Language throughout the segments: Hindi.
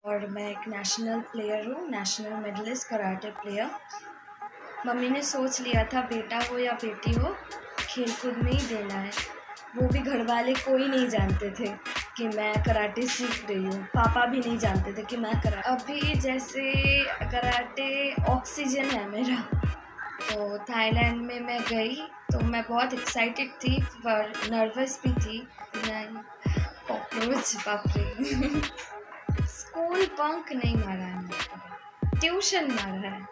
और मैं एक नेशनल प्लेयर हूँ, national medallist karate player. Mummy ने सोच लिया था बेटा हो या बेटी हो, खेल कूद में ही देना है। वो भी घर वाले कोई नहीं जानते थे कि मैं कराटे सीख रही हूँ। पापा भी नहीं जानते थे कि मैं अभी जैसे कराटे ऑक्सीजन है मेरा। तो थाईलैंड में मैं गई तो मैं बहुत एक्साइटेड थी पर नर्वस भी थी। कॉकरोच, बाप रे। स्कूल बंक नहीं मारा है मैंने, ट्यूशन मारा है।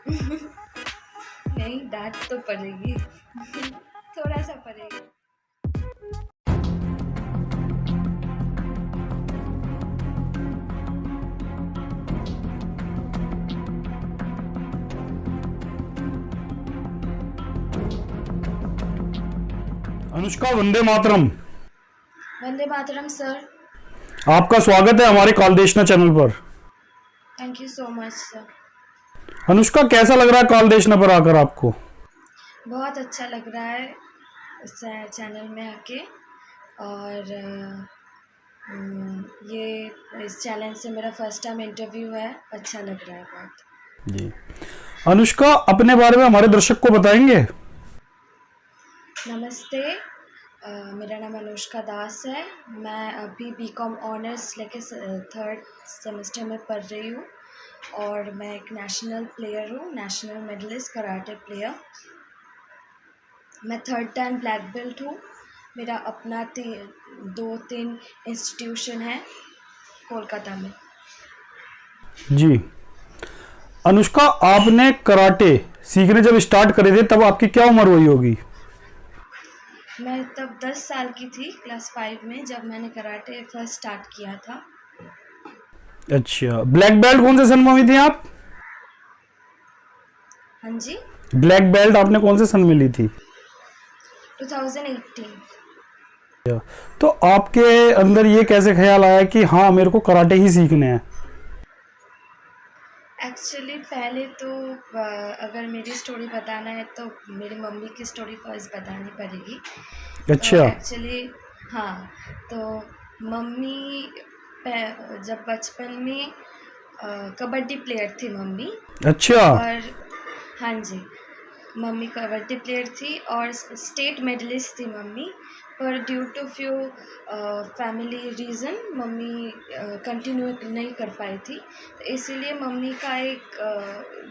नहीं, डांट तो पड़ेगी। थोड़ा सा पड़ेगा। अनुष्का, वंदे मातरम। वंदे मातरम सर। आपका स्वागत है हमारे कॉलदेशना चैनल पर। Thank you so much sir. Anushka, कैसा लग रहा है कॉलदेशना पर आकर आपको? बहुत अच्छा लग रहा है इस चैनल में आके, और ये इस चैनल से मेरा फर्स्ट टाइम इंटरव्यू है। अच्छा लग रहा है बहुत जी। अनुष्का, अपने बारे में हमारे दर्शक को बताएंगे? नमस्ते, मेरा नाम अनुष्का दास है। मैं अभी बीकॉम ऑनर्स लेके थर्ड सेमेस्टर में पढ़ रही हूँ और मैं एक नेशनल प्लेयर हूँ, नेशनल मेडलिस्ट कराटे प्लेयर। मैं थर्ड टाइम ब्लैक बेल्ट हूँ। मेरा अपना 2-3 इंस्टीट्यूशन है कोलकाता में। जी। अनुष्का, आपने कराटे सीखने जब स्टार्ट करे थे तब आपकी क्या उम्र हुई होगी? मैं तब 10 साल की थी, क्लास 5 में, जब मैंने कराटे फर्स्ट स्टार्ट किया था। अच्छा, ब्लैक बेल्ट कौन से सन में हुई थी आप? हाँ जी, ब्लैक बेल्ट आपने कौन से सन में ली थी? 2018। तो आपके अंदर ये कैसे ख्याल आया कि हाँ, मेरे को कराटे ही सीखने हैं? एक्चुअली पहले तो अगर मेरी स्टोरी बताना है तो मेरी मम्मी की स्टोरी फर्स्ट बतानी पड़ेगी। अच्छा। एक्चुअली हाँ, तो मम्मी जब बचपन में कबड्डी प्लेयर थी मम्मी। अच्छा। और हाँ जी, मम्मी कबड्डी प्लेयर थी और स्टेट मेडलिस्ट थी मम्मी। पर due to few family reason mummy continue नहीं कर पाई थी। तो इसीलिए मम्मी का एक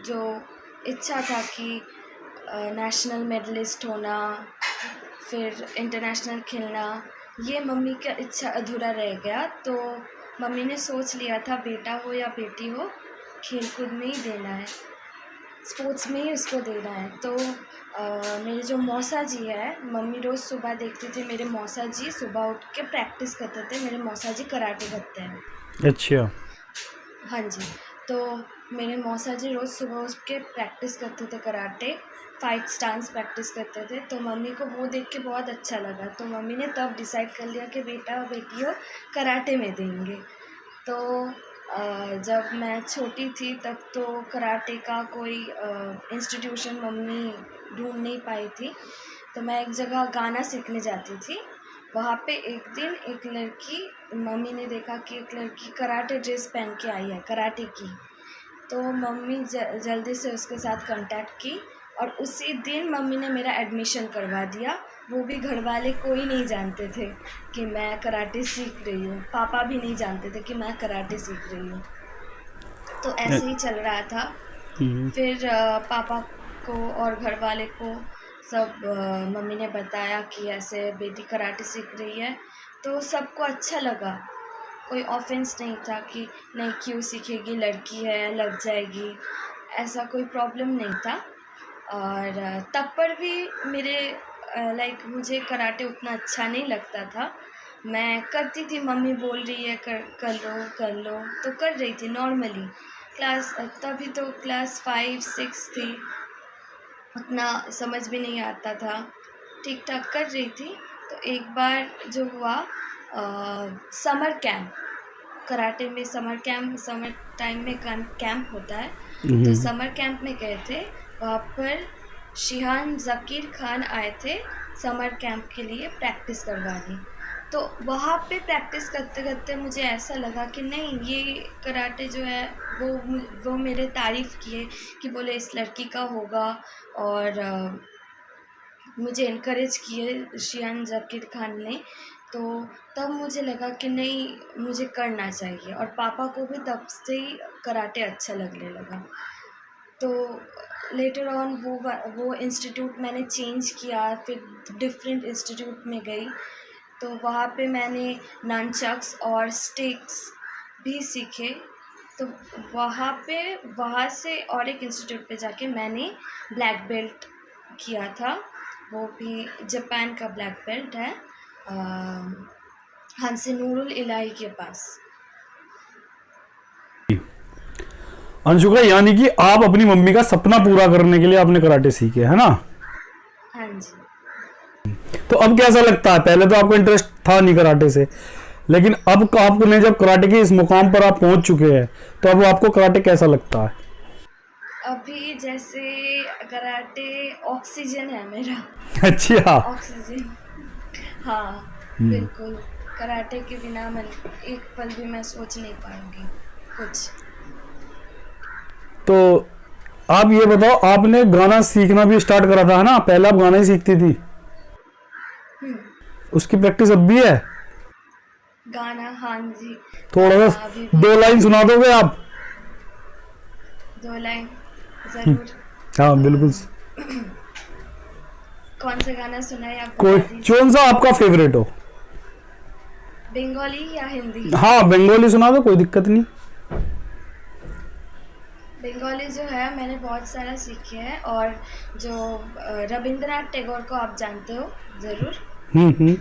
जो इच्छा था कि नेशनल मेडलिस्ट होना, फिर इंटरनेशनल खेलना, ये मम्मी का इच्छा अधूरा रह गया। तो मम्मी ने सोच लिया था बेटा हो या बेटी हो, खेल कूद में ही देना है, स्पोर्ट्स में ही उसको देना है। तो मेरे जो मौसा जी है, मम्मी रोज़ सुबह देखती थी मेरे मौसा जी सुबह उठ के प्रैक्टिस करते थे। मेरे मौसा जी कराटे करते हैं। अच्छा। हाँ जी, तो मेरे मौसा जी रोज़ सुबह उठ के प्रैक्टिस करते थे कराटे, फाइट स्टांस प्रैक्टिस करते थे। तो मम्मी को वो देख के बहुत अच्छा लगा। तो मम्मी ने तब डिसाइड कर लिया कि बेटा और बेटी हो कराटे में देंगे। तो जब मैं छोटी थी तब तो कराटे का कोई इंस्टीट्यूशन मम्मी ढूंढ नहीं पाई थी। तो मैं एक जगह गाना सीखने जाती थी। वहाँ पे एक दिन एक लड़की, मम्मी ने देखा कि एक लड़की कराटे ड्रेस पहन के आई है कराटे की। तो मम्मी जल्दी से उसके साथ कांटेक्ट की और उसी दिन मम्मी ने मेरा एडमिशन करवा दिया। वो भी घर वाले कोई नहीं जानते थे कि मैं कराटे सीख रही हूँ। पापा भी नहीं जानते थे कि मैं कराटे सीख रही हूँ। तो ऐसे ही चल रहा था। फिर पापा को और घर वाले को सब मम्मी ने बताया कि ऐसे बेटी कराटे सीख रही है। तो सबको अच्छा लगा, कोई ऑफेंस नहीं था कि नहीं क्यों सीखेगी, लड़की है लग जाएगी, ऐसा कोई प्रॉब्लम नहीं था। और तब पर भी मेरे मुझे कराटे उतना अच्छा नहीं लगता था। मैं करती थी, मम्मी बोल रही है कर लो तो कर रही थी नॉर्मली। तभी तो क्लास 5-6 थी, उतना समझ भी नहीं आता था, ठीक ठाक कर रही थी। तो एक बार जो हुआ, समर कैंप, कराटे में समर टाइम में कैंप होता है। तो समर कैंप में गए थे। वहाँ पर शिहान ज़कीर खान आए थे समर कैंप के लिए प्रैक्टिस करवाने। तो वहाँ पे प्रैक्टिस करते करते मुझे ऐसा लगा कि नहीं, ये कराटे जो है वो मेरे तारीफ़ किए कि बोले इस लड़की का होगा। और मुझे इनकरेज किए शियान ज़ाकिर खान ने। तो तब मुझे लगा कि नहीं, मुझे करना चाहिए। और पापा को भी तब से ही कराटे अच्छा लगने लगा। तो लेटर ऑन वो इंस्टीट्यूट मैंने चेंज किया, फिर डिफरेंट इंस्टीट्यूट में गई। तो वहाँ पे मैंने ननचक्स और स्टिक्स भी सीखे। तो वहाँ से और एक इंस्टीट्यूट पे जाके मैंने ब्लैक बेल्ट किया था। वो भी जापान का ब्लैक बेल्ट है, हंसनूरुल इलाही के पास। अंशुका, यानी कि आप अपनी मम्मी का सपना पूरा करने के लिए आपने कराटे सीखे, है ना? हाँ जी। तो अब कैसा लगता है? पहले तो आपको इंटरेस्ट था नहीं कराटे से, लेकिन अब आपने जब कराटे के इस मुकाम पर आप पहुंच चुके हैं, तो अब आपको कराटे कैसा लगता है? अभी जैसे कराटे ऑक्सीजन है मेरा। अच्छा। ऑक्सीजन। हाँ, बिल्कुल। कराटे के बिना मैं एक पल भी मैं सोच नहीं पाऊंगी कुछ। तो आप ये बताओ, आपने गाना सीखना भी स्टार्ट करा था, है ना? पहले आप गाना ही सीखती थी, उसकी प्रैक्टिस अब भी है? गाना, हाँ जी। थोड़ा गाना सा अभी भी 2 लाइन सुना दोगे आप? 2 लाइन ज़रूर। हाँ बिल्कुल। कौन सा गाना सुनाए आप कोई बता दीजिए। कौन सा आपका फेवरेट हो? बंगाली या हिंदी? हाँ, बंगाली सुना दो, कोई दिक्कत नहीं। बंगाली जो है मैंने बहुत सारा सीखे हैं। और जो रविंद्रनाथ टैगोर को आप जानते हो ज़रूर। हम्म।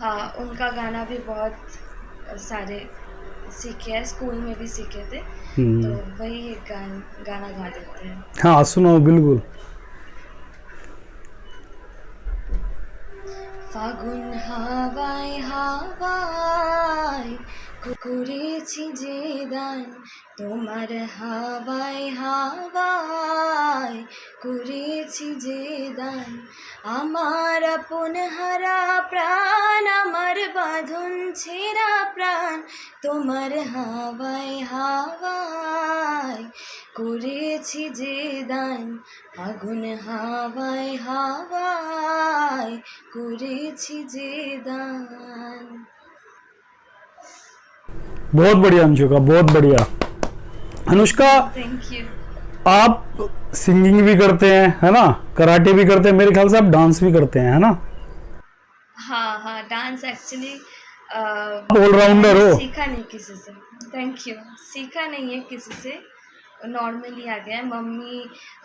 हाँ, उनका गाना भी बहुत सारे सीखे हैं, स्कूल में भी सीखे थे। तो वही एक गाना गा देते हैं। हाँ सुनाओ बिल्कुल। ফাগুন হাওয়ায় হাওয়ায় করেছি যে দান, তোমার হাওয়ায় হাওয়ায় করেছি যে দান। আমার আপন হারা প্রাণ, আমার বাঁধন ছেঁড়া প্রাণ, তোমার হাওয়ায় হাওয়ায় করেছি যে দান। আগুন হাওয়ায় হাওয়ায় করেছি যে দান। बहुत बढ़िया अंशुका, बहुत बढ़िया। Anushka, thank you. आप सिंगिंग भी करते हैं, है ना? कराटे भी करते हैं, मेरे ख्याल से आप डांस भी करते हैं, है ना? हाँ हाँ, डांस एक्चुअली ऑलराउंडर मैंने हो। सीखा नहीं किसी से। Thank you. सीखा नहीं है किसी से, नॉर्मली आ गया है। मम्मी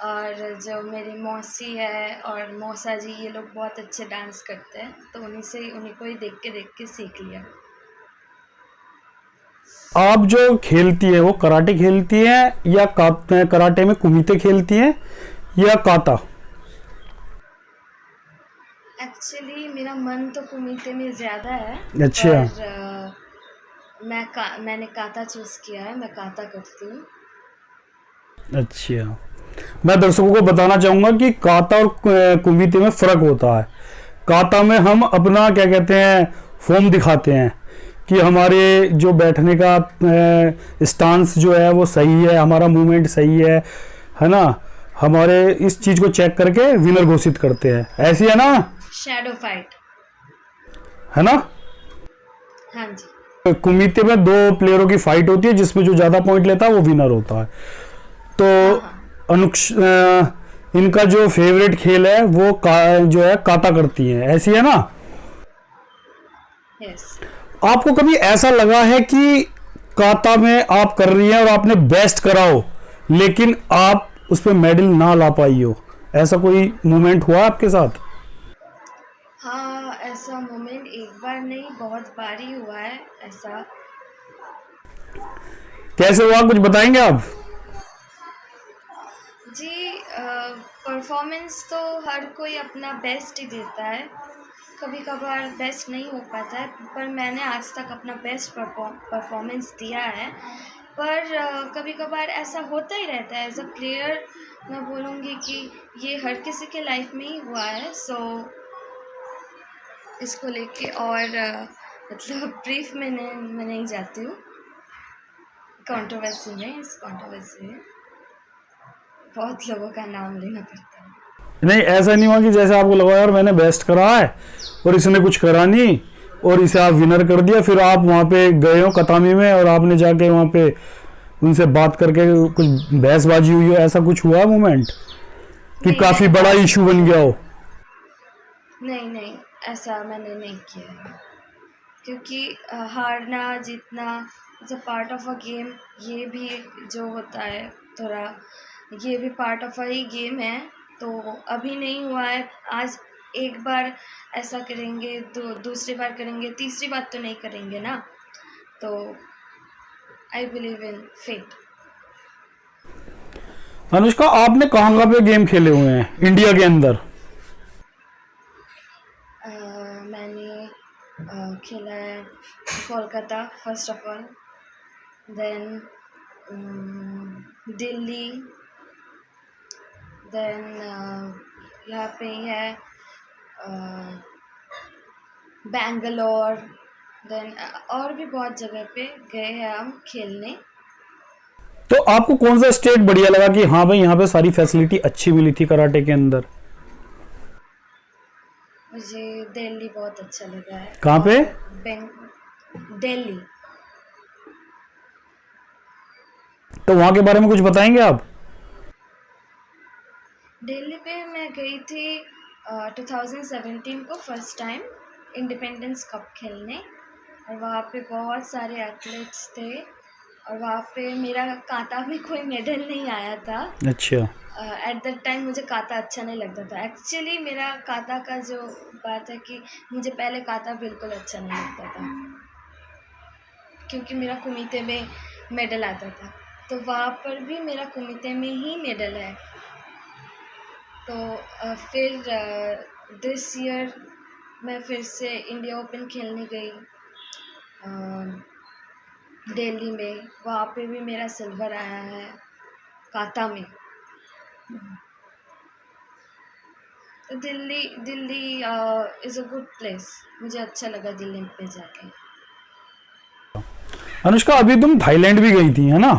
और जो मेरी मौसी है और मौसा जी, ये लोग बहुत अच्छे डांस करते हैं, तो उन्हीं को ही देख के सीख लिया। आप जो खेलती है वो कराटे खेलती है या कराटे में कुमिते खेलती है या काता? एक्चुअली मेरा मन तो कुमिते में ज़्यादा है। अच्छा। पर मैंने काता चूज़ किया है, मैं काता करती हूँ। अच्छा, मैं दर्शकों को बताना चाहूंगा कि काता और कुमिते में फर्क होता है। काता में हम अपना क्या कहते हैं, फॉर्म दिखाते हैं कि हमारे जो बैठने का स्टांस जो है वो सही है, हमारा मूवमेंट सही है ना? हमारे इस चीज को चेक करके विनर घोषित करते हैं, ऐसी है ना? शैडो फाइट, है ना? हाँ जी। कुमिते में 2 प्लेयरों की फाइट होती है, जिसमें जो ज्यादा पॉइंट लेता है वो विनर होता है। तो इनका जो फेवरेट खेल है वो जो है काता करती है, ऐसी है ना? यस। आपको कभी ऐसा लगा है कि काता में आप कर रही हैं और आपने बेस्ट करा हो, लेकिन आप उस पर मेडल ना ला पाई हो? ऐसा कोई मोमेंट हुआ आपके साथ? हाँ, ऐसा मोमेंट एक बार नहीं, बहुत बार ही हुआ है ऐसा। कैसे हुआ, कुछ बताएंगे आप? जी, परफॉर्मेंस तो हर कोई अपना बेस्ट ही देता है। कभी कभार बेस्ट नहीं हो पाता है, पर मैंने आज तक अपना बेस्ट परफॉर्मेंस दिया है। पर कभी कभार ऐसा होता ही रहता है। एज अ प्लेयर मैं बोलूँगी कि ये हर किसी के लाइफ में ही हुआ है। सो इसको लेके और मतलब ब्रीफ में मैं नहीं जाती हूँ कंट्रोवर्सी में। इस कंट्रोवर्सी में बहुत लोगों का नाम लेना पड़ता है। नहीं, ऐसा नहीं हुआ कि जैसे आपको लगा यार मैंने बेस्ट करा है और इसने कुछ करा नहीं और इसे आप विनर कर दिया, फिर आप वहाँ पे गए हो कतामी में और आपने जाके वहाँ पे उनसे बात करके कुछ बहसबाजी हुई हो, ऐसा कुछ हुआ मोमेंट कि नहीं, काफी मैंने बड़ा बात इशू बन गया हो? नहीं, ऐसा मैंने नहीं किया है, क्योंकि हारना जीतना it's a part of a game. ये भी जो होता है थोड़ा, ये भी part of a he game है। तो अभी नहीं हुआ है, आज एक बार ऐसा करेंगे, दूसरी बार करेंगे, तीसरी बार तो नहीं करेंगे ना। तो I believe in fate. Anushka, आपने कहाँ पे गेम खेले हुए हैं इंडिया के अंदर? मैंने खेला है Kolkata first of all, then Delhi, then यहाँ पे है बैंगलोर, देन और भी बहुत जगह पे गए हैं हम खेलने। तो आपको कौन सा स्टेट बढ़िया लगा कि हाँ भाई यहाँ पे सारी फैसिलिटी अच्छी मिली थी कराटे के अंदर? मुझे दिल्ली बहुत अच्छा लगा है। कहाँ पे? दिल्ली। तो वहाँ के बारे में कुछ बताएंगे आप? दिल्ली पे मैं गई थी 2017 को फर्स्ट टाइम इंडिपेंडेंस कप खेलने, और वहाँ पे बहुत सारे एथलीट्स थे, और वहाँ पे मेरा काता में कोई मेडल नहीं आया था। अच्छा। एट दैट टाइम मुझे काता अच्छा नहीं लगता था। एक्चुअली मेरा काता का जो बात है कि मुझे पहले काता बिल्कुल अच्छा नहीं लगता था, क्योंकि मेरा कुमिते में मेडल आता था। तो वहाँ पर भी मेरा कुमिते में ही मेडल है। तो फिर दिस ईयर मैं फिर से इंडिया ओपन खेलने गई दिल्ली में, वहाँ पे भी मेरा सिल्वर आया है काता में। तो Delhi is a good place, मुझे अच्छा लगा दिल्ली पे जाके। अनुष्का, अभी तुम थाईलैंड भी गई थी है ना?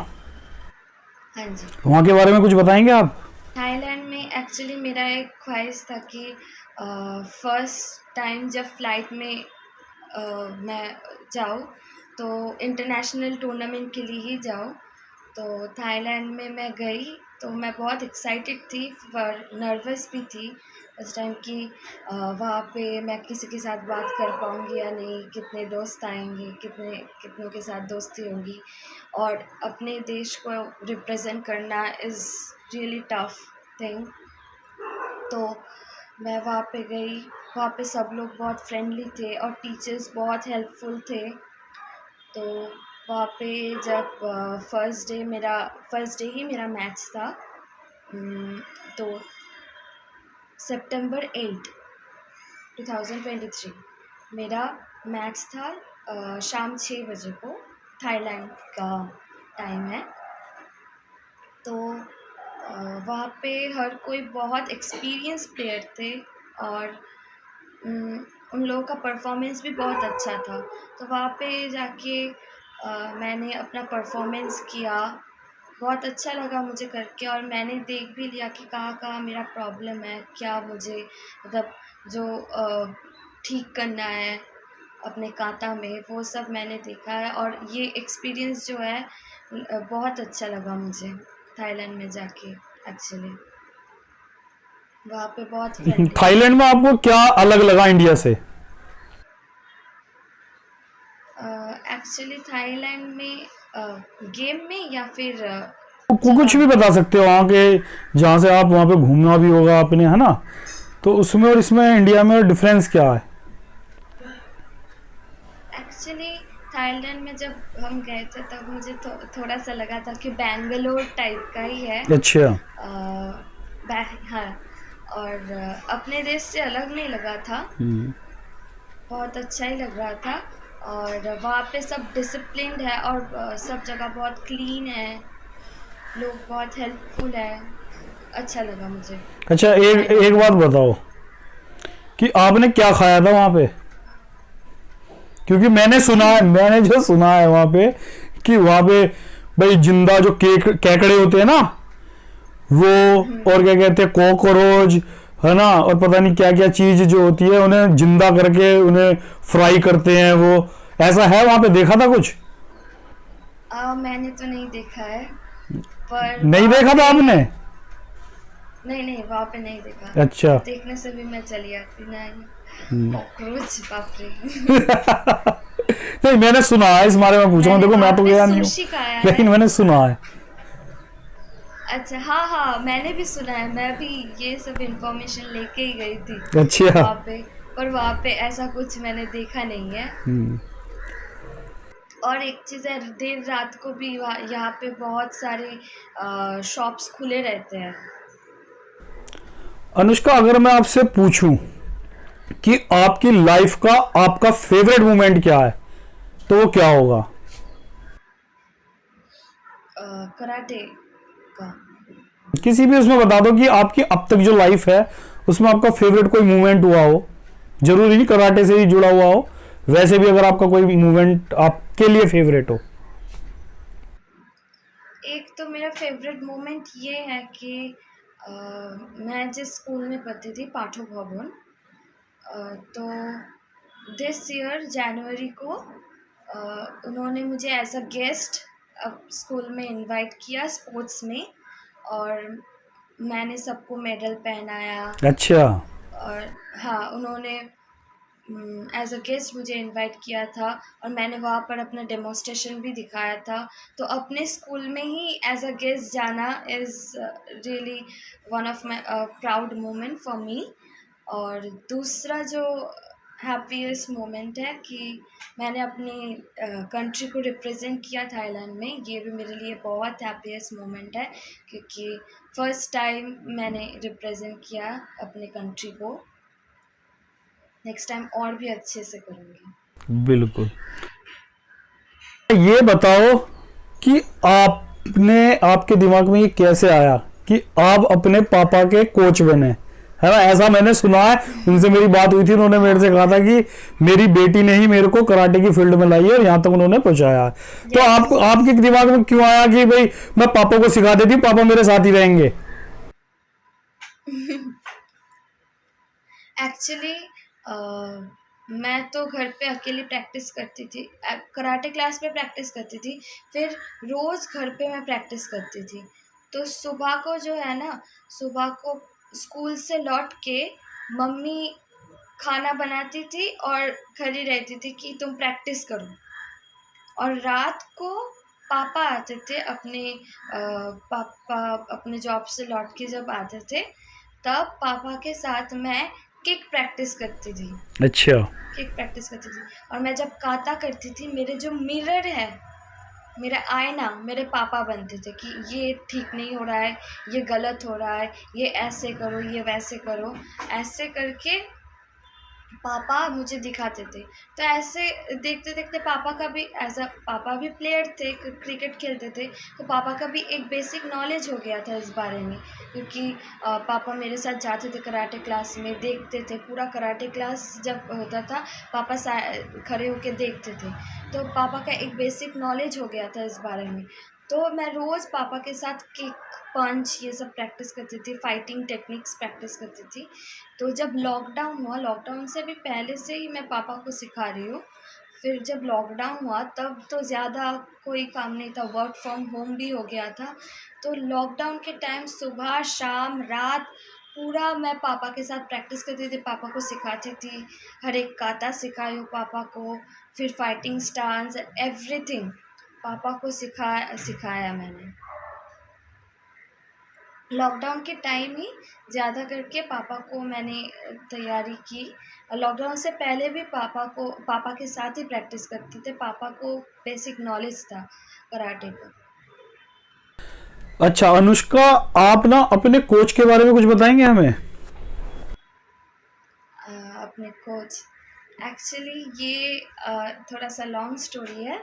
हाँ जी। वहाँ के बारे में कुछ बताएंगे आप? थाईलैंड में एक्चुअली मेरा एक ख्वाहिश था कि फर्स्ट टाइम जब फ्लाइट में मैं जाऊँ तो इंटरनेशनल टूर्नामेंट के लिए ही जाऊँ। तो थाईलैंड में मैं गई तो मैं बहुत एक्साइटेड थी, पर नर्वस भी थी उस टाइम कि वहाँ पे मैं किसी के साथ बात कर पाऊँगी या नहीं, कितने दोस्त आएंगे, कितनों के साथ दोस्ती होगी, और अपने देश को रिप्रेजेंट करना इज़ रियली टफ थिंग। तो मैं वहाँ पे गई, वहाँ पे सब लोग बहुत फ्रेंडली थे और टीचर्स बहुत हेल्पफुल थे। तो वहाँ पे जब फर्स्ट डे ही मेरा मैच था, तो सितंबर 8, 2023 मेरा मैच था शाम 6 बजे को, थाईलैंड का टाइम है। तो वहाँ पे हर कोई बहुत एक्सपीरियंस प्लेयर थे और उन लोगों का परफॉर्मेंस भी बहुत अच्छा था। तो वहाँ पे जाके मैंने अपना परफॉर्मेंस किया, बहुत अच्छा लगा मुझे करके, और मैंने देख भी लिया कि कहाँ मेरा प्रॉब्लम है, क्या मुझे मतलब जो ठीक करना है अपने काता में, वो सब मैंने देखा है। और ये एक्सपीरियंस जो है बहुत अच्छा लगा मुझे थाईलैंड में जाके। एक्चुअली वहाँ पे बहुत फ्रेंडली। थाईलैंड में आपको क्या अलग लगा इंडिया से? एक्चुअली थाईलैंड में गेम में या फिर कुछ भी बता सकते हो वहाँ के, जहाँ से आप वहाँ पे घूमना भी होगा आपने है ना, तो उसमें और इसमें इंडिया में डिफरेंस क्या है? एक्चुअली थाईलैंड में जब हम गए थे तब मुझे थोड़ा सा लगा था कि बेंगलोर टाइप का ही है। अच्छा। हाँ, और अपने देश से अलग नहीं लगा था, बहुत अच्छा ही लग रहा था। और वहाँ पे सब डिसिप्लिन्ड है और सब जगह बहुत क्लीन है, लोग बहुत हेल्पफुल है, अच्छा लगा मुझे। अच्छा, एक बात बताओ कि आपने क्या खाया था वहाँ पे? क्योंकि मैंने सुना है, मैंने जो सुना है वहां पे कि वहां पे भाई जिंदा जो केकड़े होते हैं ना वो, और क्या कहते हैं कॉकरोच, है ना, और पता नहीं क्या क्या चीज जो होती है उन्हें जिंदा करके उन्हें फ्राई करते हैं वो, ऐसा है वहां पे, देखा था कुछ? मैंने तो नहीं देखा है, पर नहीं वहाँ देखा था पे आपने? नहीं नहीं, वहाँ पे नहीं देखा। अच्छा। देखने से भी मैं चली आती। नहीं, हम्म। कॉकरोच, बाप रे। नहीं, मैंने सुना है, इस बारे में पूछा हूँ, मैंने देखो मैं वहाँ तो पे गया नहीं हूँ, सुशी खाया लेकिन है। मैंने सुना है। अच्छा, हाँ हाँ, मैंने भी सुना है। मैं भी ये सब इंफॉर्मेशन लेके ही गई थी अच्छा। वहाँ पे, पर वहाँ पे ऐसा कुछ मैंने देखा नहीं है। हम्म। और एक चीज़ है, देर रात को भी यहाँ पे बहुत सारे शॉप्स खुले रहते हैं। अनुष्का, अगर मैं आपसे पूछूं कि आपकी लाइफ का आपका फेवरेट मोमेंट क्या है, तो वो क्या होगा? कराटे का। किसी भी उसमें बता दो कि आपकी अब तक जो लाइफ है उसमें आपका फेवरेट कोई मूवमेंट हुआ हो, जरूरी नहीं कराटे से ही जुड़ा हुआ हो, वैसे भी अगर आपका कोई मूवमेंट आपके लिए फेवरेट हो। एक तो मेरा फेवरेट मोमेंट ये है कि मैं जिस स्कूल में पढ़ती थी, पाठो भवन, तो दिस ईयर जनवरी को उन्होंने मुझे एज अ गेस्ट स्कूल में इनवाइट किया स्पोर्ट्स में, और मैंने सबको मेडल पहनाया। अच्छा। और हाँ, उन्होंने एज अ गेस्ट मुझे इनवाइट किया था, और मैंने वहाँ पर अपना डेमोन्स्ट्रेशन भी दिखाया था। तो अपने स्कूल में ही एज अ गेस्ट जाना is really one of my proud moment for me. और दूसरा जो हैप्पीएस्ट मोमेंट है कि मैंने अपनी कंट्री को रिप्रेजेंट किया थाईलैंड में, ये भी मेरे लिए बहुत हैप्पीएस्ट मोमेंट है, क्योंकि फर्स्ट टाइम मैंने रिप्रेजेंट किया अपने कंट्री को। नेक्स्ट टाइम और भी अच्छे से करूँगी। बिल्कुल। ये बताओ कि आपने, आपके दिमाग में ये कैसे आया कि आप अपने पापा के कोच बने, है ना? ऐसा मैंने सुना है, उनसे मेरी बात हुई थी, उन्होंने मेरे से कहा था कि मेरी बेटी ने ही मेरे को कराटे की फील्ड में लाई है और यहाँ तक उन्होंने पहुंचाया है। तो यस। आपके दिमाग में क्यों आया कि भाई मैं पापा को सिखा देती हूँ, पापा मेरे साथ ही रहेंगे? एक्चुअली मैं तो घर पे अकेली प्रैक्टिस करती थी, कराटे क्लास में प्रैक्टिस करती थी, फिर रोज़ घर पे मैं प्रैक्टिस करती थी। तो सुबह को जो है ना, सुबह को स्कूल से लौट के मम्मी खाना बनाती थी और खड़ी रहती थी कि तुम प्रैक्टिस करो। और रात को पापा आते थे पापा अपने जॉब से लौट के जब आते थे, तब पापा के साथ मैं किक प्रैक्टिस करती थी। अच्छा। किक प्रैक्टिस करती थी, और मैं जब काता करती थी, मेरे जो मिरर है, मेरा आईना, मेरे पापा बनते थे कि ये ठीक नहीं हो रहा है, ये गलत हो रहा है, ये ऐसे करो, ये वैसे करो, ऐसे करके पापा मुझे दिखाते थे। तो ऐसे देखते देखते पापा का भी पापा भी प्लेयर थे, क्रिकेट खेलते थे, तो पापा का भी एक बेसिक नॉलेज हो गया था इस बारे में, क्योंकि पापा मेरे साथ जाते थे कराटे क्लास में, देखते थे पूरा कराटे क्लास जब होता था, पापा खड़े होके देखते थे। तो पापा का एक बेसिक नॉलेज हो गया था इस बारे में। तो मैं रोज़ पापा के साथ किक, पंच, ये सब प्रैक्टिस करती थी, फाइटिंग टेक्निक्स प्रैक्टिस करती थी। तो जब लॉकडाउन हुआ, लॉकडाउन से भी पहले से ही मैं पापा को सिखा रही हूँ। फिर जब लॉकडाउन हुआ तब तो ज़्यादा कोई काम नहीं था, वर्क फ्रॉम होम भी हो गया था। तो लॉकडाउन के टाइम सुबह शाम रात पूरा मैं पापा के साथ प्रैक्टिस करती थी, पापा को सिखाती थी, हर एक काता सिखाई हूँ पापा को, फिर फाइटिंग स्टांस, एवरीथिंग पापा को सिखाया मैंने। लॉकडाउन के टाइम ही ज़्यादा करके पापा को मैंने तैयारी की। लॉकडाउन से पहले भी पापा के साथ ही प्रैक्टिस करते थे, पापा को बेसिक नॉलेज था कराटे का। अच्छा अनुष्का, आप ना अपने कोच के बारे में कुछ बताएंगे हमें? अपने कोच, एक्चुअली ये थोड़ा सा लॉन्ग स्टोरी है,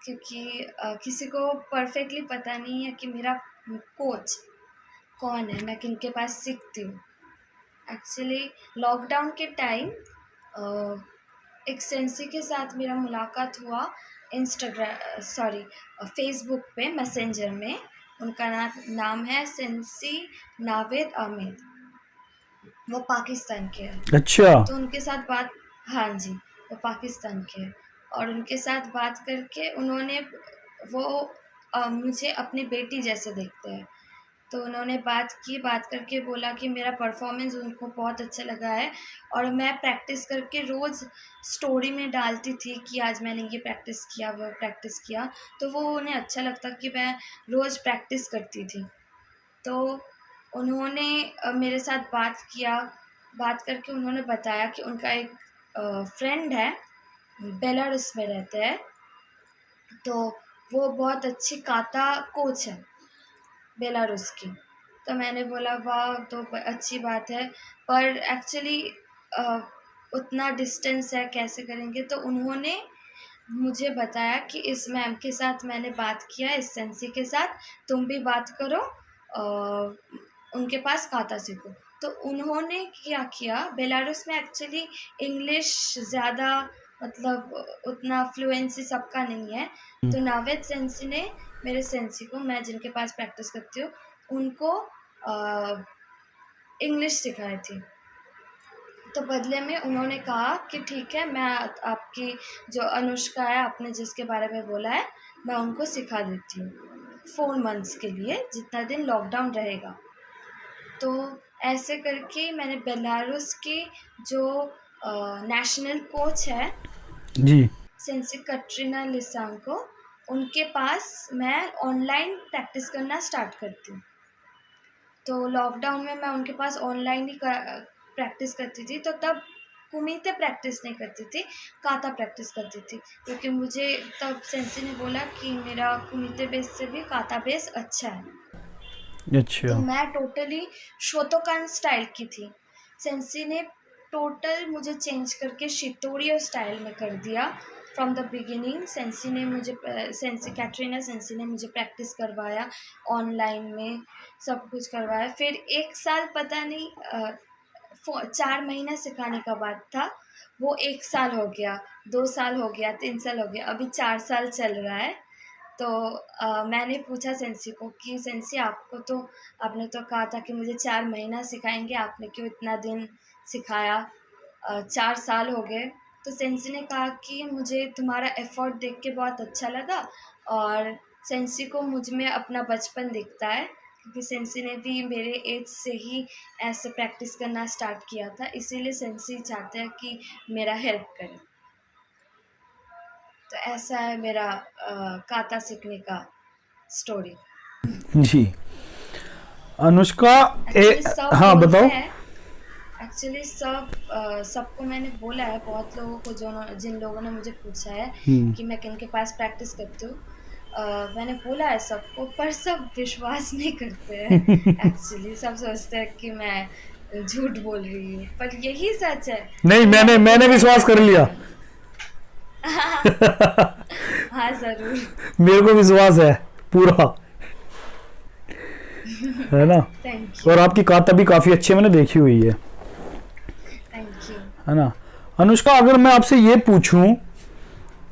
क्योंकि किसी को परफेक्टली पता नहीं है कि मेरा कोच कौन है, मैं किनके पास सीखती हूँ। एक्चुअली लॉकडाउन के टाइम एक सेंसी के साथ मेरा मुलाकात हुआ फेसबुक पे मैसेंजर में। उनका नाम है सेंसी नावेद अहमद। वो पाकिस्तान के हैं। अच्छा। तो उनके साथ बात, हाँ जी, वो पाकिस्तान के हैं। और उनके साथ बात करके उन्होंने वो मुझे अपनी बेटी जैसे देखते हैं। तो उन्होंने बात की, बात करके बोला कि मेरा परफॉर्मेंस उनको बहुत अच्छा लगा है और मैं प्रैक्टिस करके रोज़ स्टोरी में डालती थी कि आज मैंने ये प्रैक्टिस किया, वो प्रैक्टिस किया। तो वो उन्हें अच्छा लगता कि मैं रोज़ प्रैक्टिस करती थी। तो उन्होंने मेरे साथ बात किया, बात करके उन्होंने बताया कि उनका एक फ्रेंड है, बेलारूस में रहते हैं। तो वो बहुत अच्छी काता कोच है बेलारूस की। तो मैंने बोला वाह, तो अच्छी बात है, पर एक्चुअली उतना डिस्टेंस है, कैसे करेंगे? तो उन्होंने मुझे बताया कि इस मैम के साथ मैंने बात किया, इस सेंसी के साथ, तुम भी बात करो, उनके पास काता सीखो। तो उन्होंने क्या किया, बेलारूस में एक्चुअली इंग्लिश ज़्यादा मतलब उतना फ्लुएंसी सबका नहीं है। तो नावेद सेंसी ने मेरे सेंसी को, मैं जिनके पास प्रैक्टिस करती हूँ, उनको इंग्लिश सिखाई थी। तो बदले में उन्होंने कहा कि ठीक है, मैं आपकी जो अनुष्का है, आपने जिसके बारे में बोला है, मैं उनको सिखा देती हूँ 4 मंथ्स के लिए, जितना दिन लॉकडाउन रहेगा। तो ऐसे करके मैंने बेलारूस की जो नेशनल कोच है जी। सेंसी कटरीना लिसांको, उनके पास मैं ऑनलाइन प्रैक्टिस करना स्टार्ट करती हूँ। तो लॉकडाउन में मैं उनके पास ऑनलाइन ही प्रैक्टिस करती थी। तो तब कुमिते प्रैक्टिस नहीं करती थी, काता प्रैक्टिस करती थी, क्योंकि मुझे तब सेंसी ने बोला कि मेरा कुमिते बेस से भी काता बेस अच्छा है। तो अच्छा। मैं टोटली शोतोकान स्टाइल की थी। सेंसी ने टोटल मुझे चेंज करके शितोरियो स्टाइल में कर दिया from the beginning. Sensi Katrina sensi ने मुझे प्रैक्टिस करवाया ऑनलाइन में, सब कुछ करवाया। फिर 1 साल पता नहीं 4 महीना सिखाने का बाद था, वो 1 साल हो गया, 2 साल हो गया, 3 साल हो गया, अभी 4 साल चल रहा है। तो मैंने पूछा सेंसी को कि सेंसी, आपने तो कहा था कि मुझे 4 महीना सिखाएंगे, आपने क्यों इतना दिन सिखाया? 4 साल हो गए। तो सेंसी ने कहा कि मुझे तुम्हारा एफ़र्ट देख के बहुत अच्छा लगा और सेंसी को मुझ में अपना बचपन दिखता है, क्योंकि सेंसी ने भी मेरे एज से ही ऐसे प्रैक्टिस करना स्टार्ट किया था, इसीलिए सेंसी चाहते हैं कि मेरा हेल्प करें। तो ऐसा है मेरा काता सीखने का स्टोरी। जी। अनुष्का एक्चुअली सब हाँ बोलते बताओ। हैं, एक्चुअली सबको मैंने बोला है, बहुत लोगों को जिन लोगों ने मुझे पूछा है हम्म। कि मैं किन के पास प्रैक्टिस करती हूँ, मैंने बोला है सबको, पर सब विश्वास नहीं करते हैं। एक्चुअली सब सोचते हैं कि मैं झूठ बोल रही हूँ, पर यही सच है नहीं, कि मैंने मैंने मैंने बोला ही विश्वास कर करती लिया। हूँ। हाँ ज़रूर। मेरे को विश्वास है पूरा, है ना। थैंक और यू। आपकी काता भी काफी अच्छी है, मैंने देखी हुई थैंक यू। है ना। अनुष्का, अगर मैं आपसे ये पूछूं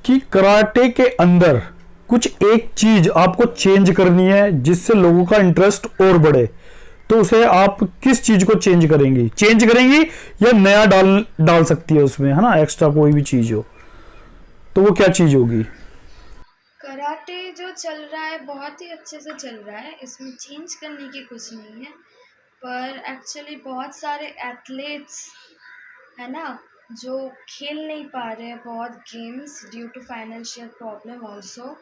कि कराटे के अंदर कुछ एक चीज आपको चेंज करनी है जिससे लोगों का इंटरेस्ट और बढ़े, तो उसे आप किस चीज को चेंज करेंगी या नया डाल डाल सकती है उसमें, है ना, एक्स्ट्रा कोई भी चीज हो, तो वो क्या चीज होगी? कराटे जो चल रहा है बहुत ही अच्छे से चल रहा है, इसमें चेंज करने की कुछ नहीं है। पर एक्चुअली बहुत सारे एथलीट्स है ना, जो खेल नहीं पा रहे हैं बहुत games due to financial problem also.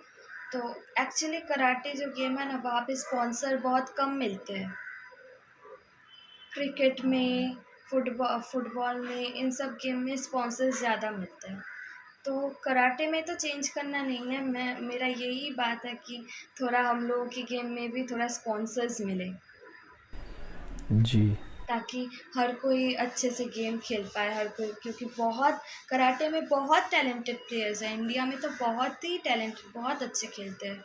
तो एक्चुअली कराटे जो गेम है ना, वहाँ पे स्पॉन्सर बहुत कम मिलते हैं। क्रिकेट में, फुटबॉल में, इन सब गेम में स्पॉन्सर्स ज़्यादा मिलते हैं। तो कराटे में तो चेंज करना नहीं है, मेरा यही बात है कि थोड़ा हम लोगों की गेम में भी थोड़ा स्पॉन्सर्स मिले, जी। ताकि हर कोई अच्छे से गेम खेल पाए, हर कोई, क्योंकि बहुत कराटे में बहुत टैलेंटेड प्लेयर्स हैं इंडिया में, तो बहुत ही टैलेंटेड, बहुत अच्छे खेलते हैं,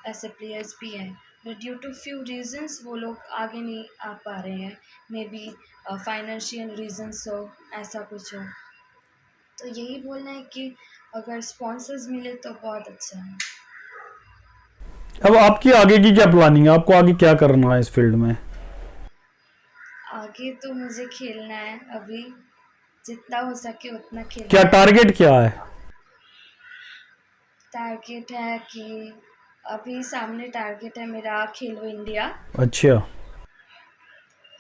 ऐसे प्लेयर्स भी हैं। But due to few reasons वो लोग आगे नहीं आ पा रहे हैं, मे बी फाइनेंशियल रीजंस हो, ऐसा कुछ हो। तो यही बोलना है कि अगर स्पॉन्सर्स मिले तो बहुत अच्छा है। अब आपकी आगे की क्या प्लानिंग है, आपको आगे क्या करना है इस फील्ड में? आगे तो मुझे खेलना है, अभी जितना हो सके उतना क्या खेलना है। टारगेट क्या है? टारगेट है कि अभी सामने टारगेट है मेरा खेलो इंडिया। अच्छा।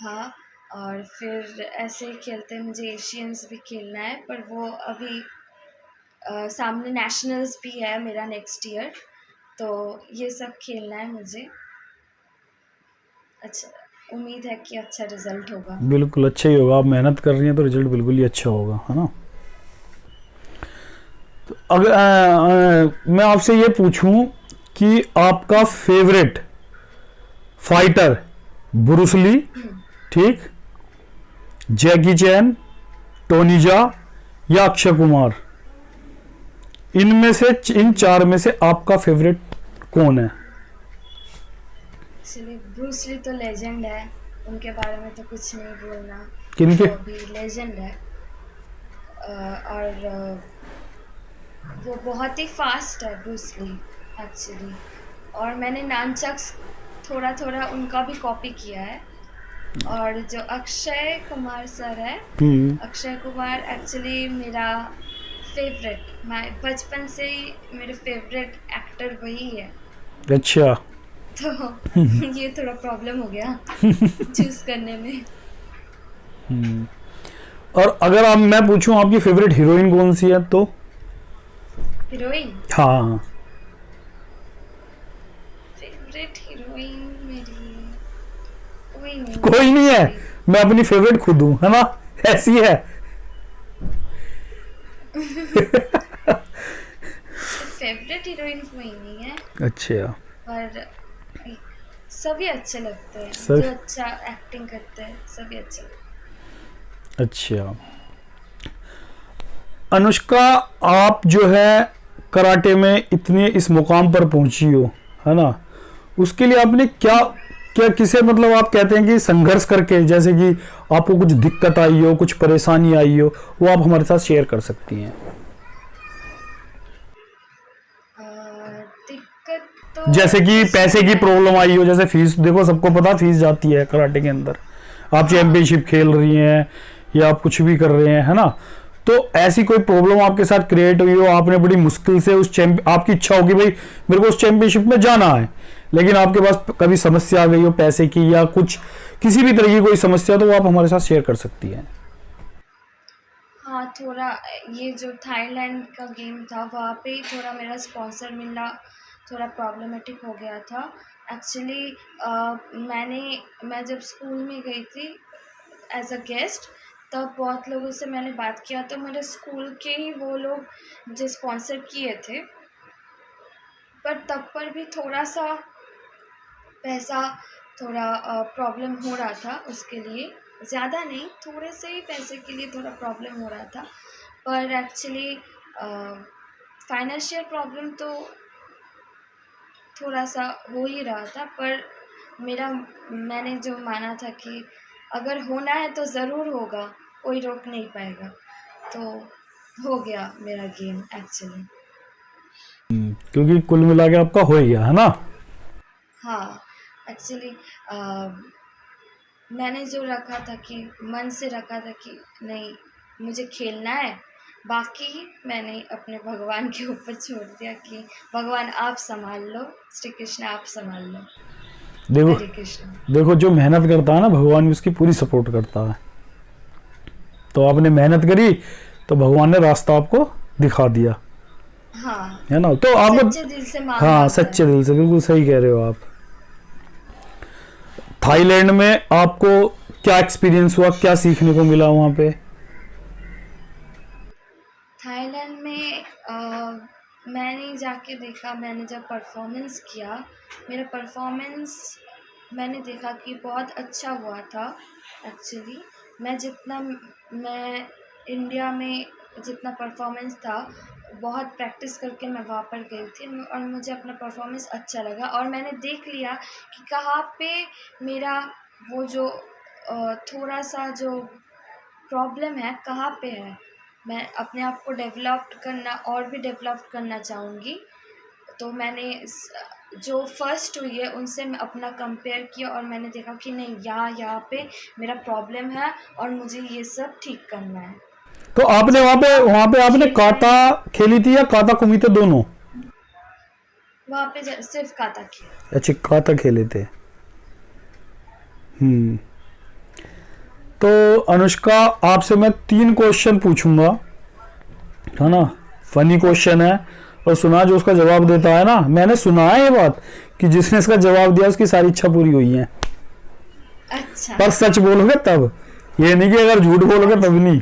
हाँ, और फिर ऐसे ही खेलते मुझे एशियंस भी खेलना है, पर वो अभी सामने नेशनल्स भी है मेरा नेक्स्ट ईयर, तो ये सब खेलना है मुझे। अच्छा, उम्मीद है कि अच्छा रिजल्ट होगा। बिल्कुल अच्छा ही होगा, आप मेहनत कर रही हैं तो रिजल्ट बिल्कुल ही अच्छा होगा, है ना। तो अगर मैं आपसे ये पूछूं कि आपका फेवरेट फाइटर ब्रूसली, ठीक, जैकी चैन, टोनीजा या अक्षय कुमार, इनमें से इन चार में से आपका फेवरेट कौन है? एक्चुअली ब्रूस ली तो लेजेंड है, उनके बारे में तो कुछ नहीं बोलना। किनके? वो अभी लेजेंड है। और वो बहुत ही फास्ट है ब्रूस ली एक्चुअली। और मैंने नानचक्स थोड़ा थोड़ा उनका भी कॉपी किया है। और जो अक्षय कुमार सर है, हम्म। अक्षय कुमार एक्चुअली मेरा फेवरेट, मैं बचपन से ही मेरे फेवरेट एक्टर वही है। अच्छा। तो ये थोड़ा प्रॉब्लम हो गया चूज करने में। और अगर आप मैं पूछूं आपकी फेवरेट हीरोइन कौन सी है तो? हीरोइन, हाँ। फेवरेट हीरोइन मेरी कोई नहीं है कोई नहीं है? एक्चुअली। मैं अपनी फेवरेट खुद हूं, है ना, ऐसी है। फेवरेट हीरोइन कोई नहीं है, अच्छा। पर सभी अच्छे लगते हैं, सर। जो अच्छा एक्टिंग करते हैं सभी अच्छे लगते अच्छा। अनुष्का, आप जो है कराटे में इतने इस मुकाम पर पहुंची हो, है ना, उसके लिए आपने क्या क्या किसे मतलब आप कहते हैं कि संघर्ष करके, जैसे कि आपको कुछ दिक्कत आई हो, कुछ परेशानी आई हो, वो आप हमारे साथ शेयर कर सकती हैं। हैं। दिक्कत तो जैसे कि कुछ पैसे नहीं की है। प्रॉब्लम आई हो, जैसे फीस, देखो सबको पता फीस जाती है कराटे के अंदर। आप हाँ, चैंपियनशिप खेल रही हैं या आप कुछ भी कर रहे हैं, है ना, तो ऐसी कोई प्रॉब्लम आपके साथ क्रिएट हुई हो, आपने बड़ी मुश्किल से उस आपकी इच्छा होगी भाई मेरे को उस चैंपियनशिप में जाना है, लेकिन आपके पास कभी समस्या आ गई हो पैसे की या कुछ किसी भी तरह की कोई समस्या, तो वो आप हमारे साथ शेयर कर सकती हैं। हाँ, थोड़ा ये जो थाईलैंड का गेम था वहाँ पे ही थोड़ा मेरा स्पॉन्सर मिलना थोड़ा प्रॉब्लमेटिक हो गया था एक्चुअली। मैं जब स्कूल में गई थी एज अ गेस्ट, तब बहुत लोगों से मैंने बात किया, तो मेरे स्कूल के ही वो लोग जो स्पॉन्सर किए थे, पर तब पर भी थोड़ा सा पैसा, थोड़ा प्रॉब्लम हो रहा था उसके लिए। ज़्यादा नहीं, थोड़े से ही पैसे के लिए थोड़ा प्रॉब्लम हो रहा था, पर एक्चुअली फाइनेंशियल प्रॉब्लम तो थोड़ा सा हो ही रहा था, पर मैंने जो माना था कि अगर होना है तो ज़रूर होगा, कोई रोक नहीं पाएगा, तो हो गया मेरा गेम एक्चुअली। क्योंकि कुल मिला के आपका हो ही गया, है ना। हाँ, एक्चुअली मैंने जो रखा था कि मन से रखा था कि नहीं, मुझे खेलना है, बाकी मैंने अपने भगवान के ऊपर छोड़ दिया कि भगवान आप संभाल लो, श्री कृष्ण आप संभाल लो। देखो, हरे कृष्ण। देखो जो मेहनत करता है ना, भगवान भी उसकी पूरी सपोर्ट करता है। तो आपने मेहनत करी तो भगवान ने रास्ता आपको दिखा दिया, हाँ, है ना, तो आपको। सच्चे दिल से मांगा हाँ, अगर। सच्चे दिल से, बिल्कुल सही कह रहे हो आप। थाईलैंड में आपको क्या एक्सपीरियंस हुआ, क्या सीखने को मिला वहां पे? थाईलैंड में मैंने जाके देखा, मैंने जब परफॉर्मेंस किया, मेरा परफॉर्मेंस मैंने देखा कि बहुत अच्छा हुआ था एक्चुअली। मैं इंडिया में जितना परफॉर्मेंस था, बहुत प्रैक्टिस करके मैं वहाँ पर गई थी, और मुझे अपना परफॉर्मेंस अच्छा लगा, और मैंने देख लिया कि कहाँ पे मेरा वो जो थोड़ा सा जो प्रॉब्लम है कहाँ पे है। मैं अपने आप को डेवलप करना और भी डेवलप करना चाहूँगी। तो मैंने जो फर्स्ट हुई है उनसे मैं अपना कंपेयर किया और मैंने देखा कि नहीं, यहाँ पे मेरा प्रॉब्लम है और मुझे ये सब ठीक करना है। तो आपने वहाँ पे आपने काता खेली थी या काता कुमीते दोनों? वहाँ पे सिर्फ काता किया। अच्छा, काता खेले थे। तो अनुष्का, आपसे मैं 3 क्वेश्चन पूछूंगा, है ना? फनी क्वेश्चन है, और सुना जो उसका जवाब देता है ना, मैंने सुना है ये बात कि जिसने इसका जवाब दिया उसकी सारी इच्छा पूरी हुई है। अच्छा। पर सच बोलोगे तब, ये नहीं कि अगर झूठ बोलोगे तब नहीं।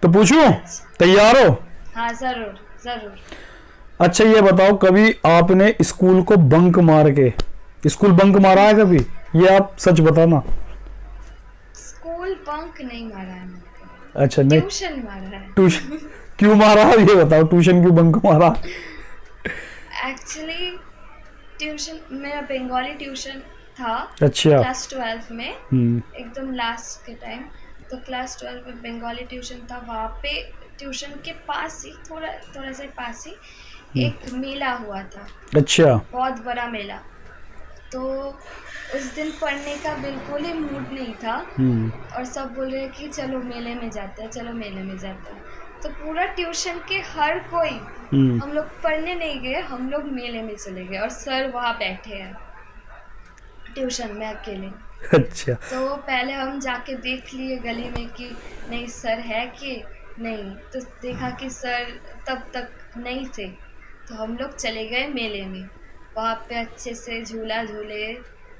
तो पूछूं? तैयार हो? हाँ, जरूर जरूर। अच्छा, ये बताओ, कभी आपने स्कूल को बंक मार के स्कूल बंक मारा है कभी? ये आप सच बताना। स्कूल बंक नहीं मारा है मैंने। अच्छा, नहीं, ट्यूशन मारा है। ट्यूशन क्यों मारा है ये बताओ, ट्यूशन क्यों बंक मारा? एक्चुअली ट्यूशन, मेरा बंगाली ट्यूशन था। अच्छा। क्लास 12 में, एकदम लास्ट के टाइम। तो क्लास 12 में बंगाली ट्यूशन था। वहाँ पे ट्यूशन के पास ही, थोड़ा सा पास ही एक मेला हुआ था। अच्छा। बहुत बड़ा मेला। तो उस दिन पढ़ने का बिल्कुल ही मूड नहीं था, और सब बोल रहे कि चलो मेले में जाते हैं, चलो मेले में जाते हैं। तो पूरा ट्यूशन के हर कोई, हम लोग पढ़ने नहीं गए, हम लोग मेले में चले गए, और सर वहाँ बैठे हैं ट्यूशन में अकेले। अच्छा। तो पहले हम जाके देख लिए गली में कि नहीं सर है कि नहीं, तो देखा कि सर तब तक नहीं थे। तो हम लोग चले गए मेले में। वहाँ पे अच्छे से झूला झूले,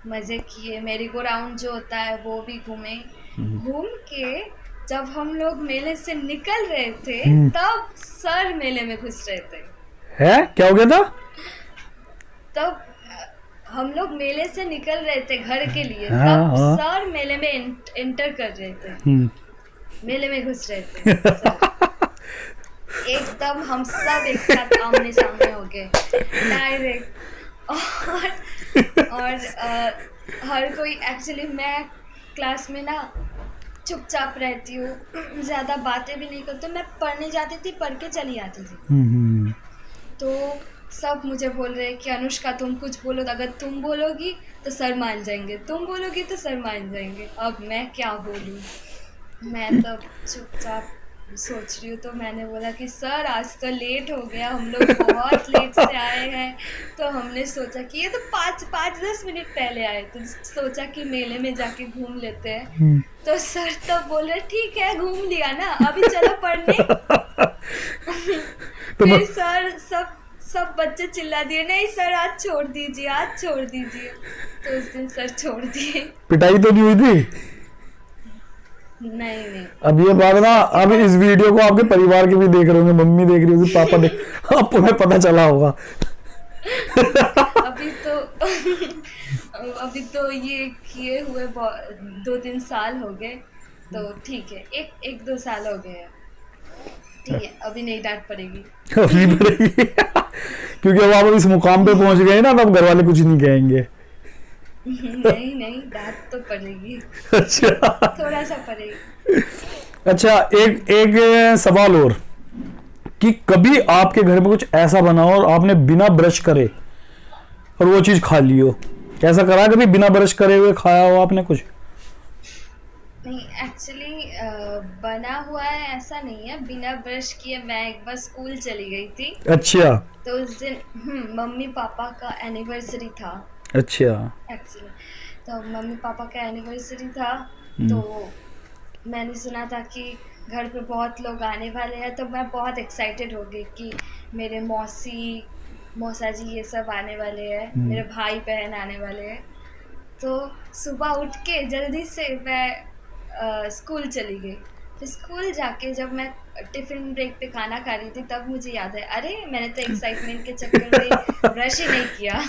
मज़े किए, मेरी गो राउंड जो होता है वो भी घूमे। घूम के जब हम लोग मेले से निकल रहे थे तब सर मेले में घुस रहे थे। है क्या हो गया था? तब हम लोग मेले से निकल रहे थे घर के लिए, हाँ, तब हाँ। सर मेले में एंटर कर रहे थे, मेले में घुस रहे थे सर। एकदम हम सब एक साथ आमने सामने हो गए डायरेक्ट। और हर कोई, एक्चुअली मैं क्लास में ना चुपचाप रहती हूँ, ज़्यादा बातें भी नहीं करती। मैं पढ़ने जाती थी, पढ़ के चली आती थी। तो सब मुझे बोल रहे हैं कि अनुष्का तुम कुछ बोलो, अगर तुम बोलोगी तो सर मान जाएंगे, तुम बोलोगी तो सर मान जाएंगे। अब मैं क्या बोलूँ? मैं तो चुपचाप सोच रही हूँ। तो मैंने बोला कि सर आज तो लेट हो गया, हम लोग बहुत लेट से आए हैं। तो हमने सोचा कि ये तो 5-10 मिनट पहले आए, तो सोचा कि मेले में जाके घूम लेते हैं। तो सर तो बोल रहे ठीक है, घूम लिया ना, अभी चलो पढ़ने। फिर सर सब बच्चे चिल्ला दिए, नहीं सर आज छोड़ दीजिए, आज छोड़ दीजिए। तो उस दिन सर छोड़ दिए। पिटाई तो नहीं हुई थी? नहीं। अब ये बात ना, अब इस वीडियो को आपके परिवार के भी देख रहे होंगे, मम्मी देख रही होगी, पापा देख, आपको मैं पता चला होगा। अभी तो ये किए हुए 2-3 साल हो गए, तो ठीक है, 1-2 साल हो गए, ठीक है, अभी नहीं डांट पड़ेगी। अभी पड़ेगी क्योंकि अब आप इस मुकाम पे पहुंच गए ना, तब घर वाले कुछ नहीं कहेंगे। नहीं, डांट तो पड़ेगी। अच्छा, थोड़ा सा पड़ेगी। अच्छा, एक सवाल और, कि कभी आपके घर में कुछ ऐसा बना हो और आपने बिना ब्रश करे और वो चीज खा ली हो? ऐसा करा कभी, बिना ब्रश करे हुए खाया हो आपने कुछ? नहीं, एक्चुअली बना हुआ है ऐसा नहीं है। बिना ब्रश किए मैं एक बार स्कूल चली गई थी। अच्छा। तो उस दिन मम्मी पापा का एनिवर्सरी था। अच्छा। एक्चुअली तो मम्मी पापा का एनिवर्सरी था, तो मैंने सुना था कि घर पे बहुत लोग आने वाले हैं। तो मैं बहुत एक्साइटेड हो गई कि मेरे मौसा जी ये सब आने वाले हैं, मेरे भाई बहन आने वाले हैं। तो सुबह उठ के जल्दी से मैं स्कूल चली गई। फिर स्कूल जाके जब मैं टिफ़िन ब्रेक पे खाना खा रही थी, तब मुझे याद है, अरे मैंने तो एक्साइटमेंट के चक्कर में ब्रश ही नहीं किया।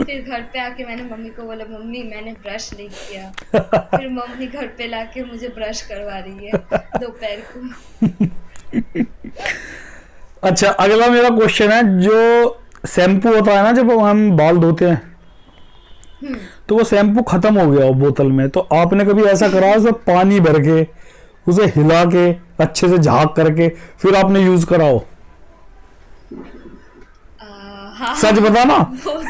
फिर घर पे आके मैंने मम्मी को बोला, मम्मी मैंने ब्रश नहीं किया। फिर मम्मी घर पे लाके मुझे ब्रश करवा रही है दोपहर को। अच्छा, अगला मेरा क्वेश्चन है, जो शैम्पू होता है ना जब हम बाल धोते हैं, तो वो शैम्पू खत्म हो गया हो बोतल में, तो आपने कभी ऐसा करा उसमें पानी भर के उसे हिला के अच्छे से झाँक करके फिर आपने यूज कराओ? हाँ सच बताना। वो तो,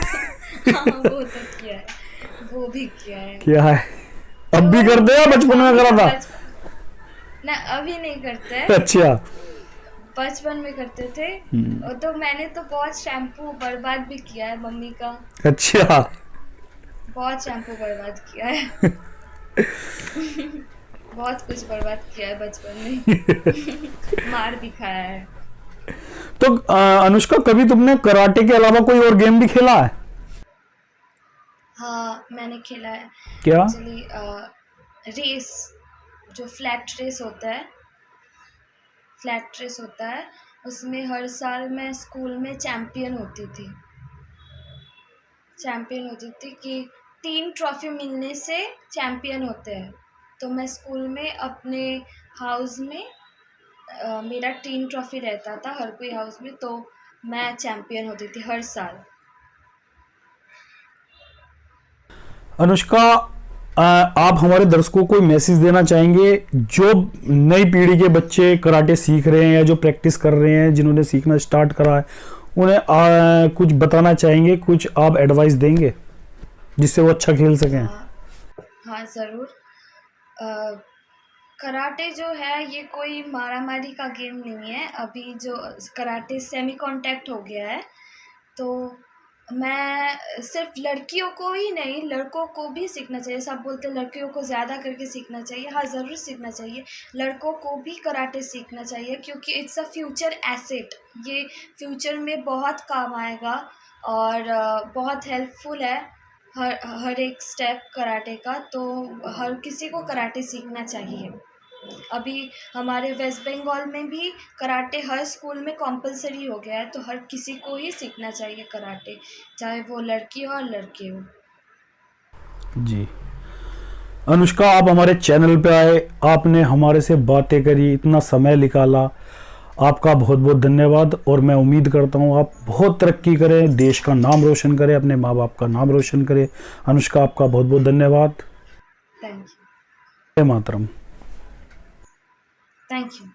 हाँ वो तो किया है, वो भी किया है। क्या है? अब भी करते हैं? बचपन में करा था? ना अभी नहीं करते हैं, अच्छा। बचपन में करते थे। और तो मैंने तो बहुत शैम्पू बर्बाद भी किया है मम्मी का, अच्छा। बहुत शैम्पू बर्बाद किया है। बहुत कुछ बर्बाद किया है बचपन में। मार भी खाया है। तो अनुष्का, कभी तुमने कराटे के अलावा कोई और गेम भी खेला है? हाँ मैंने खेला है। क्या? एक्चुअली रेस, जो फ्लैट रेस होता है, उसमें हर साल मैं स्कूल में चैम्पियन होती थी कि 3 ट्रॉफी मिलने से चैम्पियन होते हैं। तो मैं स्कूल में अपने हाउस में मेरा 3 ट्रॉफी रहता था हर कोई हाउस में, तो मैं चैम्पियन होती थी हर साल। अनुष्का, आप हमारे दर्शकों को मैसेज देना चाहेंगे, जो नई पीढ़ी के बच्चे कराटे सीख रहे हैं या जो प्रैक्टिस कर रहे हैं, जिन्होंने सीखना स्टार्ट करा है, उन्हें कुछ बताना चाहेंगे, कुछ आप एडवाइस देंगे जिससे वो अच्छा खेल सकें? हाँ ज़रूर। कराटे जो है ये कोई मारामारी का गेम नहीं है। अभी जो कराटे सेमी कांटेक्ट हो गया है, तो मैं सिर्फ लड़कियों को ही नहीं, लड़कों को भी सीखना चाहिए। सब बोलते हैं लड़कियों को ज़्यादा करके सीखना चाहिए। हाँ ज़रूर सीखना चाहिए, लड़कों को भी कराटे सीखना चाहिए, क्योंकि इट्स अ फ्यूचर एसेट। ये फ्यूचर में बहुत काम आएगा और बहुत हेल्पफुल है हर एक स्टेप कराटे का। तो हर किसी को कराटे सीखना चाहिए। अभी हमारे वेस्ट बंगाल में भी कराटे हर स्कूल में कंपलसरी हो गया है, तो हर किसी को ही सीखना चाहिए कराटे, चाहे वो लड़की हो और लड़के हो। जी अनुष्का, आप हमारे चैनल पे आए, आपने हमारे से बातें करी, इतना समय निकाला, आपका बहुत बहुत धन्यवाद। और मैं उम्मीद करता हूँ आप बहुत तरक्की करें, देश का नाम रोशन करें, अपने माँ बाप का नाम रोशन करें। अनुष्का, आपका बहुत बहुत धन्यवाद। Thank you. जय मातरम। Thank you.